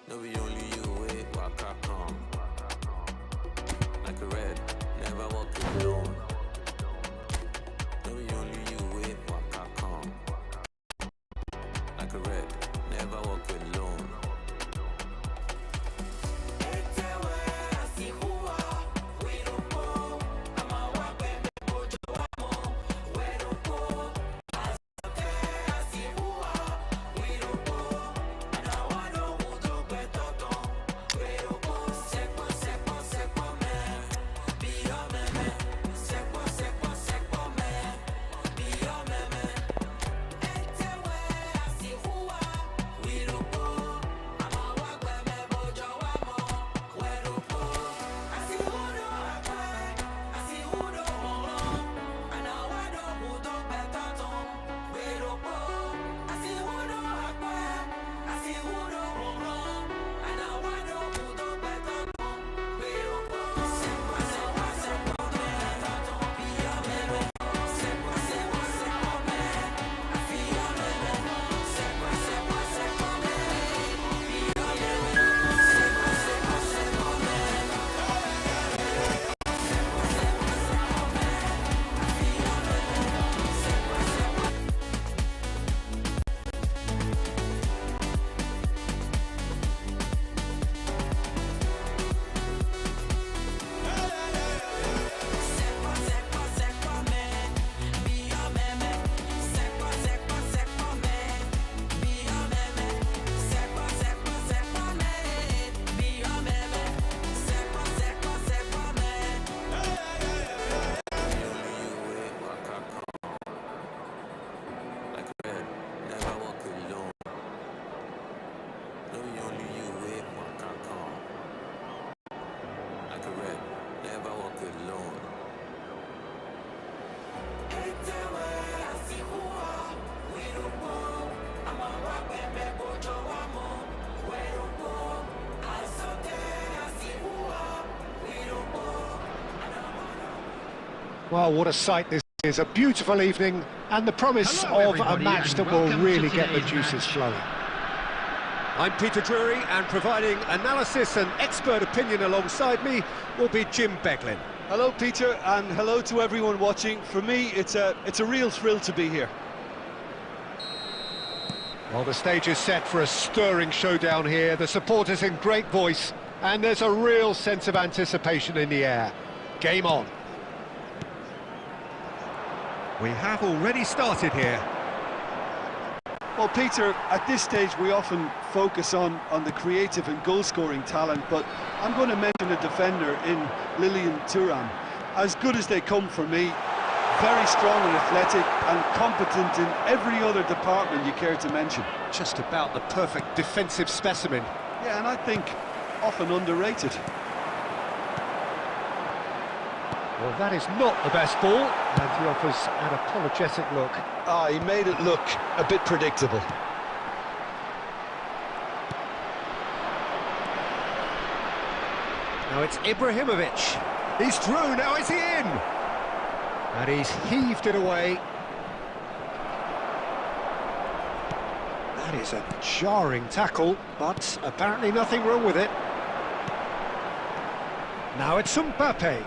No, we only you with waka come. Like a red, never walk alone. No, we only you with waka come. Like a red, never walk alone. Well, what a sight this is. A beautiful evening and the promise of a match that will really get the juices flowing. I'm Peter Drury, and providing analysis and expert opinion alongside me will be Jim Beglin. Hello Peter, and hello to everyone watching. For me, it's a real thrill to be here. Well, the stage is set for a stirring showdown here. The supporters in great voice, and there's a real sense of anticipation in the air. Game on. We have already started here. Well, Peter, at this stage we often focus on the creative and goal-scoring talent, but I'm going to mention a defender in Lilian Thuram. As good as they come for me, very strong and athletic and competent in every other department you care to mention. Just about the perfect defensive specimen. Yeah, and I think often underrated. Well, that is not the best ball, and he offers an apologetic look. He made it look a bit predictable. Now it's Ibrahimovic. He's through, now is he in? And he's heaved it away. That is a jarring tackle, but apparently nothing wrong with it. Now it's Mbappe.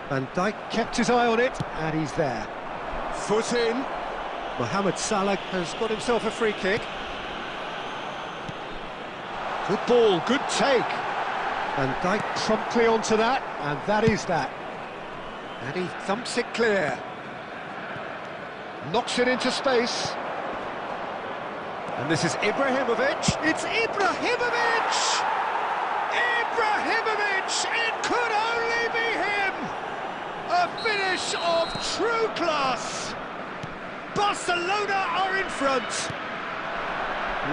Van Dijk kept his eye on it, and he's there. Foot in. Mohamed Salah has got himself a free kick. Good ball, good take. And Dijk promptly onto that, and that is that. And he thumps it clear. Knocks it into space. And this is Ibrahimovic. It's Ibrahimovic! Ibrahimovic! It could only be him! A finish of true class! Barcelona are in front.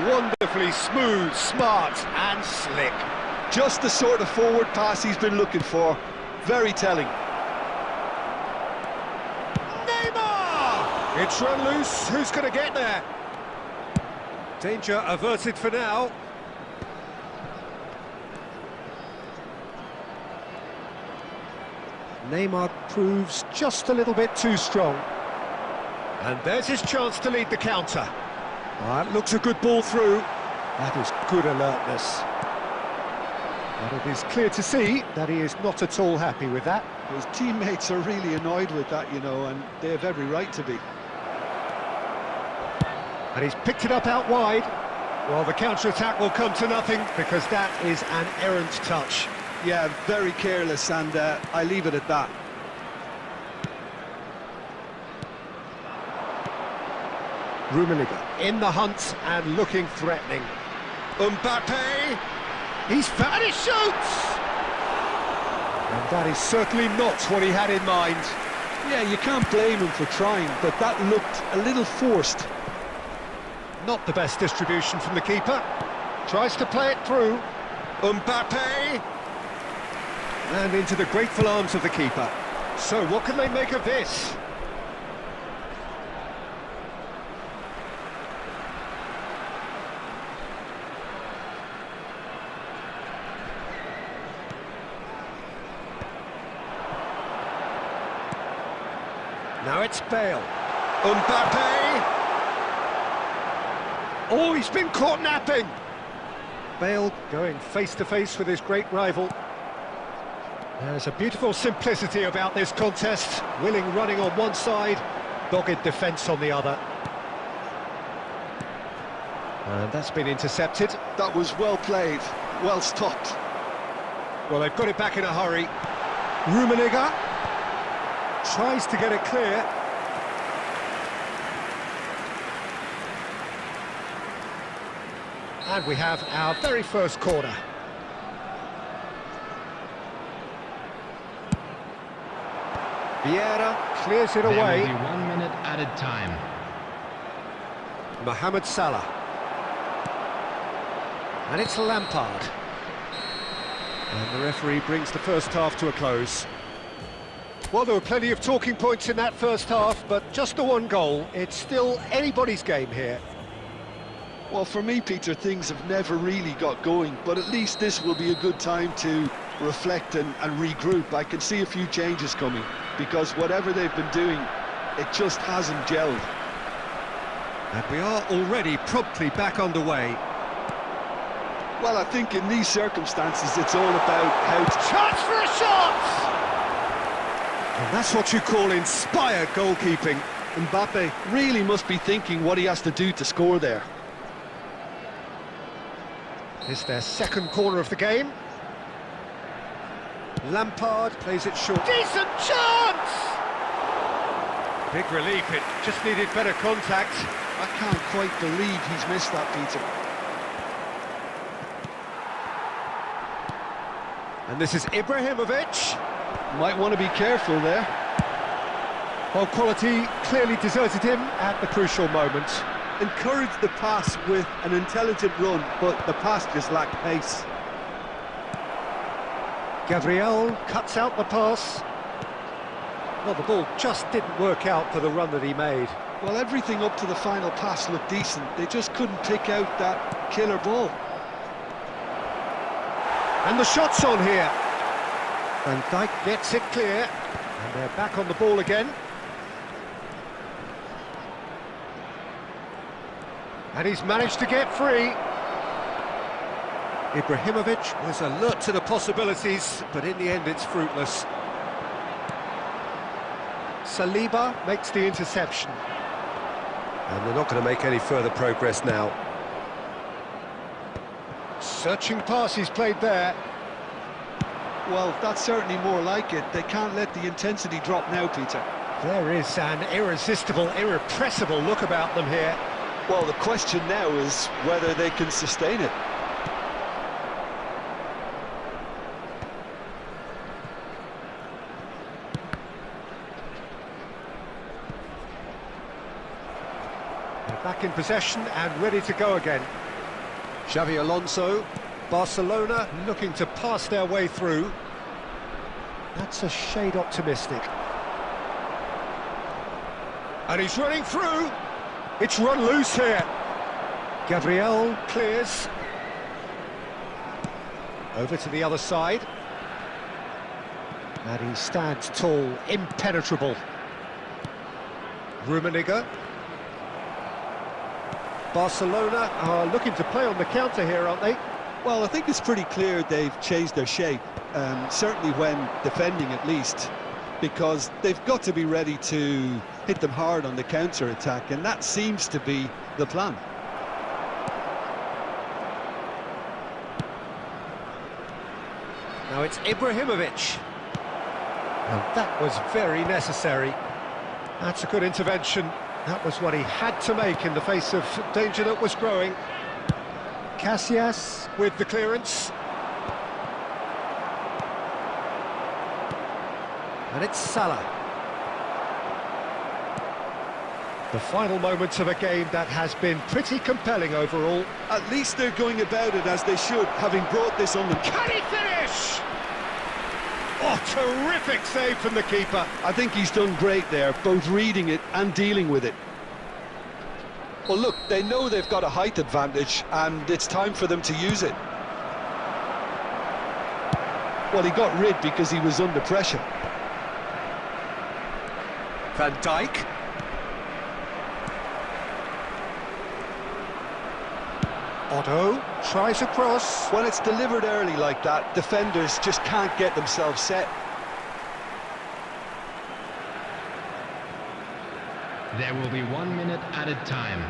Wonderfully smooth, smart and slick. Just the sort of forward pass he's been looking for. Very telling. Neymar! It's run loose. Who's going to get there? Danger averted for now. Neymar proves just a little bit too strong. And there's his chance to lead the counter. That looks a good ball through. That is good alertness. But it is clear to see that he is not at all happy with that. His teammates are really annoyed with that, you know, and they have every right to be. And he's picked it up out wide. Well, the counter-attack will come to nothing because that is an errant touch. Yeah, very careless, and I leave it at that. Rummenigge in the hunt and looking threatening. Mbappe, he's found his shoots! And that is certainly not what he had in mind. Yeah, you can't blame him for trying, but that looked a little forced. Not the best distribution from the keeper. Tries to play it through. Mbappe! And into the grateful arms of the keeper. So what can they make of this? Now it's Bale. Mbappe! Oh, he's been caught napping! Bale going face-to-face with his great rival. There's a beautiful simplicity about this contest. Willing running on one side, dogged defence on the other. And that's been intercepted. That was well played, well stopped. Well, they've got it back in a hurry. Rummenigge tries to get it clear. And we have our very first corner. Vieira clears it away. There will be 1 minute added time. Mohamed Salah. And it's Lampard. And the referee brings the first half to a close. Well, there were plenty of talking points in that first half, but just the one goal. It's still anybody's game here. Well, for me, Peter, things have never really got going, but at least this will be a good time to reflect and regroup. I can see a few changes coming, because whatever they've been doing, it just hasn't gelled. And we are already promptly back underway. Well, I think in these circumstances, it's all about how to... Chance for a shot! And that's what you call inspired goalkeeping. Mbappe really must be thinking what he has to do to score there. It's their second corner of the game. Lampard plays it short. Decent chance! Big relief, it just needed better contact. I can't quite believe he's missed that, Peter. And this is Ibrahimovic. Might want to be careful there. Well, quality clearly deserted him at the crucial moment. Encouraged the pass with an intelligent run, but the pass just lacked pace. Gabriel cuts out the pass. Well, the ball just didn't work out for the run that he made. Well, everything up to the final pass looked decent. They just couldn't pick out that killer ball. And the shot's on here. And Dijk gets it clear. And they're back on the ball again. And he's managed to get free. Ibrahimovic was alert to the possibilities, but in the end it's fruitless. Saliba makes the interception. And they're not going to make any further progress now. Searching pass he's played there. Well, that's certainly more like it. They can't let the intensity drop now, Peter. There is an irresistible, irrepressible look about them here. Well, the question now is whether they can sustain it. They're back in possession and ready to go again. Xavi Alonso, Barcelona looking to pass their way through. That's a shade optimistic. And he's running through. It's run loose here. Gabriel clears. Over to the other side. And he stands tall, impenetrable. Rummenigge. Barcelona are looking to play on the counter here, aren't they? Well, I think it's pretty clear they've changed their shape, certainly when defending at least, because they've got to be ready to hit them hard on the counter-attack, and that seems to be the plan. Now it's Ibrahimovic. And that was very necessary. That's a good intervention. That was what he had to make in the face of danger that was growing. Casillas with the clearance. And it's Salah. The final moments of a game that has been pretty compelling overall. At least they're going about it as they should, having brought this on them. Can he finish? Oh, terrific save from the keeper. I think he's done great there, both reading it and dealing with it. Well, look, they know they've got a height advantage, and it's time for them to use it. Well, he got rid because he was under pressure. Van Dijk. Otto tries a cross. When it's delivered early like that, defenders just can't get themselves set. There will be 1 minute added time.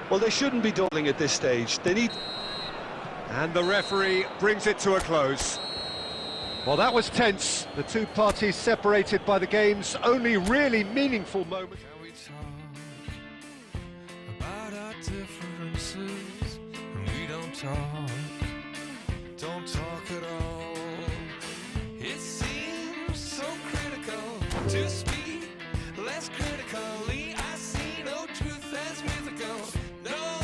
Well, they shouldn't be dawdling at this stage. They need... And the referee brings it to a close. Well, that was tense. The two parties separated by the game's only really meaningful moment. Can we talk about our differences? And we don't talk at all. It seems so critical to speak less critically. I see no truth as mythical. No,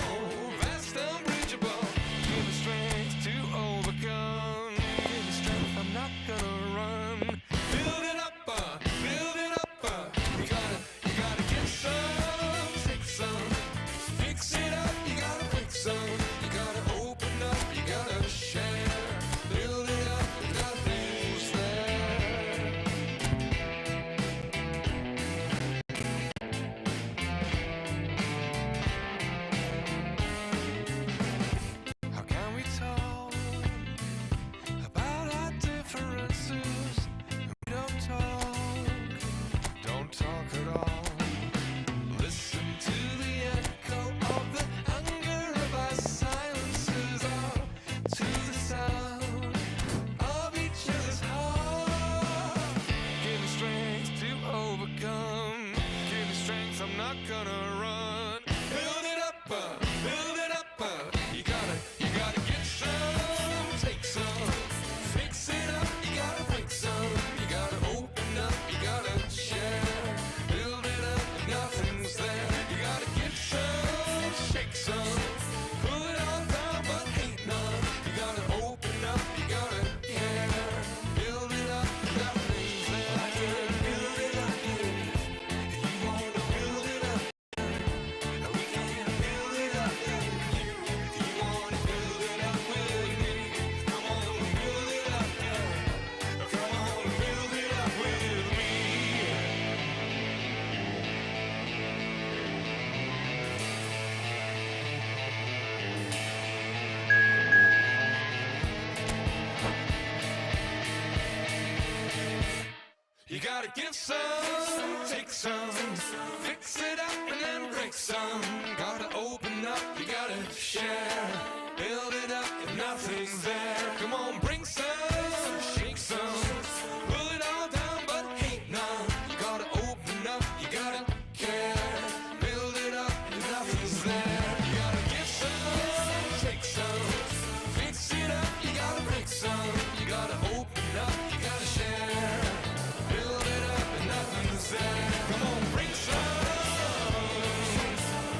vast unbridgeable. Give me strength to overcome. Give me strength, I'm not gonna run. Build it up, build it up. You gotta get some, take some. Fix it up, you gotta fix some. You gotta open up, you gotta share. Build it up, nothing's there. How can we talk about our differences? We don't talk at all. Listen to the echo of the anger of our silences, all to the sound of each other's heart. Give me strength to overcome. Give me strength, I'm not gonna run. Build it up, build it up. You gotta get some, take some. Fix it up, you gotta fix some. You gotta open up, you gotta share. Build it up, nothing's there. You gotta get some, shake some. Pull it all down, but hate none. You gotta open up, you gotta care. Build it up, nothing's there. Build it up, you wanna build it up. gotta give some, take some, fix it up and then break some. Gotta open up, you gotta share, build it up if nothing's there. Come on, bring some, shake some, pull it all down but hate none. You gotta open up, you gotta care, build it up if nothing's there. You gotta give some, take some, fix it up, you gotta break some. You gotta open up, you gotta share, build it up if nothing's there. Come on, bring some,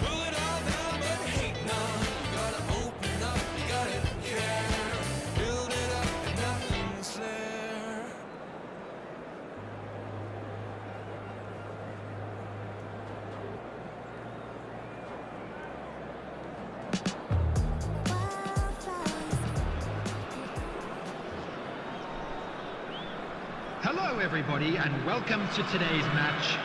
pull it all down but hate none. You gotta open up, you gotta care, build it up if nothing's there. Hello everybody and welcome to today's match.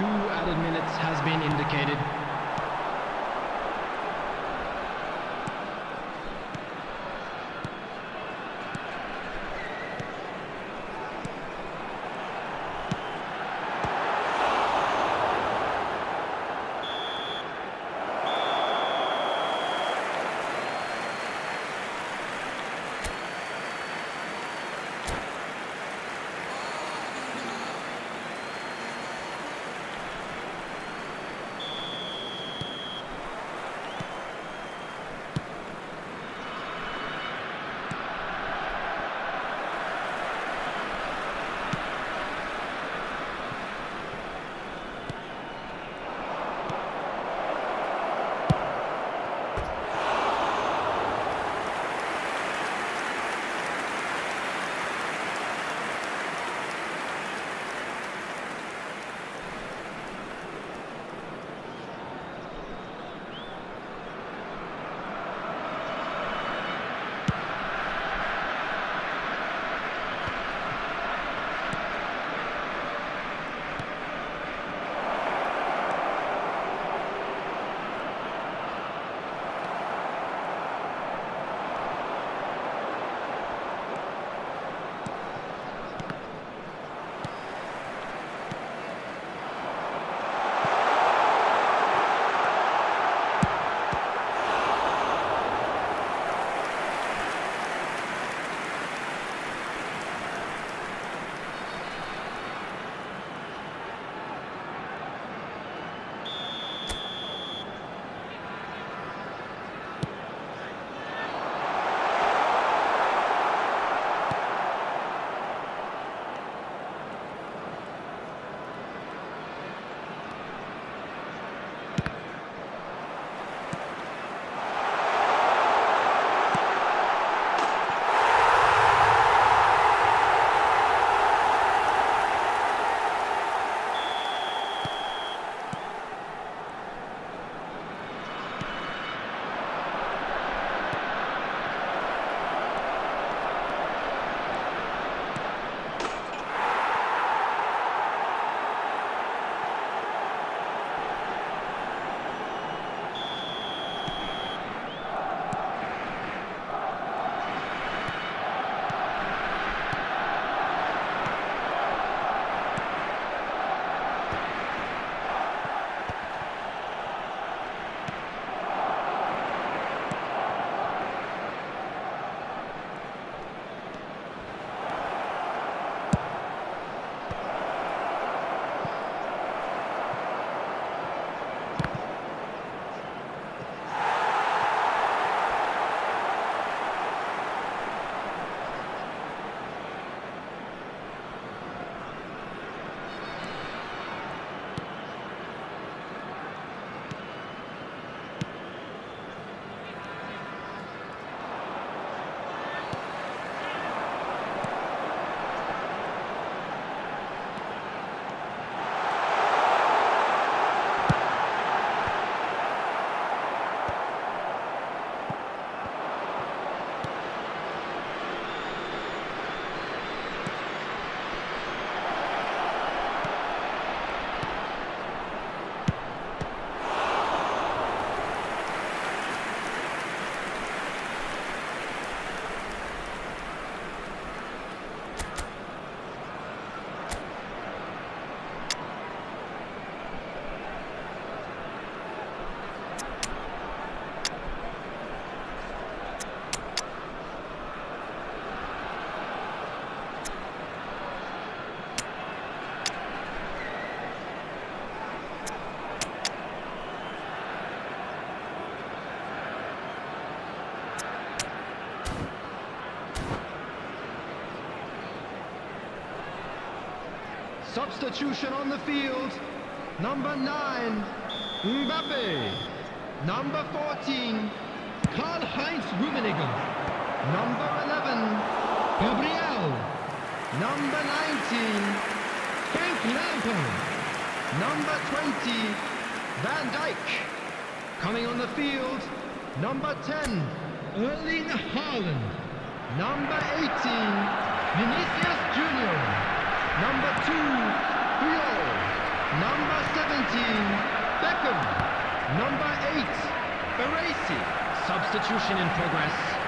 2 added minutes has been indicated. Substitution on the field. Number 9, Mbappe. Number 14, Karl-Heinz Rummenigge. Number 11, Gabriel. Number 19, Frank Lampard. Number 20, Van Dijk. Coming on the field, number 10, Erling Haaland. Number 18, Vinicius Jr. Number 2, Puyol. Number Substitution in progress.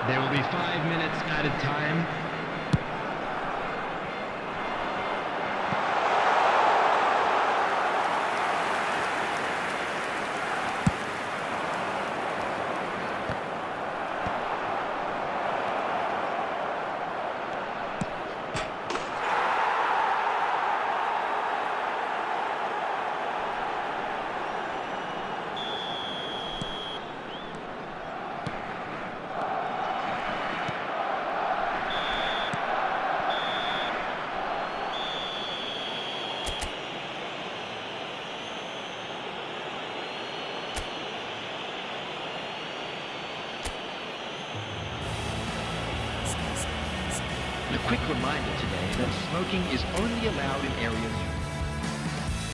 There will be 5 minutes added time. A quick reminder today that smoking is only allowed in areas